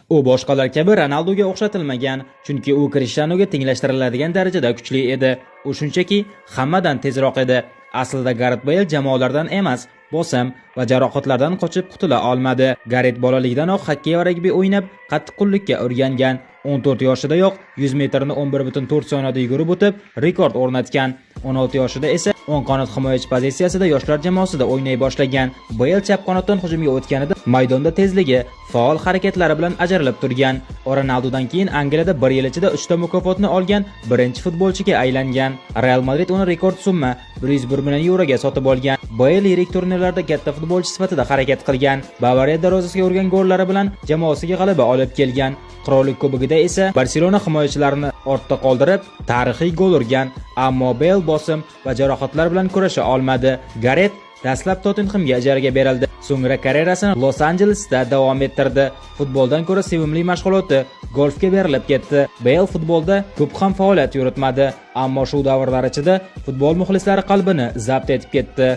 U boshqalar kabi Ronalduga o'xshatilmagan, chunki u Krishtianuga tenglashtiriladigan darajada kuchli edi. U shunchaki hammadan tezroq edi. Aslida Garet Beyl jamoalardan emas, bosim va jarohatlardan qochib qutula olmadi. Garet bolalikdanoq xokkey va regbi o'ynab, qattiqqo'llikka o'rgangan. 14 yoshidayoq 100 metrni 11,4 soniyada yugurib o'tib, rekord o'rnatgan. 16 yoshida esa o'ng qanot himoyachi pozitsiyasida yoshlar jamoasida o'ynay boshlagan. Beyl chap qanotdan hujumga o'tganida maydonda tezligi, faol harakatlari bilan ajralib turgan. Ronaldudan keyin Angliyada 1 yil ichida 3 ta mukofotni olgan birinchi futbolchiga aylangan. Real Madrid uni rekord summa 101 million yevroga sotib olgan. Beyl yirik turnirlarda katta futbolchi sifatida harakat qilgan. Bavariya darvozasiga urgan gollari bilan jamoasiga g'alaba olib kelgan. Qirollik Kubogida esa Barselona himoyachilarini ortda qoldirib, tarixiy gol urgan, ammo Beyl bosim va jarohatlar bilan kurasha olmadi. Garet dastlab Tottenhamga ijaraga berildi. So'ngra karyerasini Los Anjelesda davom ettirdi. Futboldan ko'ra sevimli mashg'uloti golfga berilib ketdi. Beyl futbolda ko'p ham faoliyat yuritmadi, ammo shu davrlar ichida futbol muxlislari qalbini zabt etib ketdi.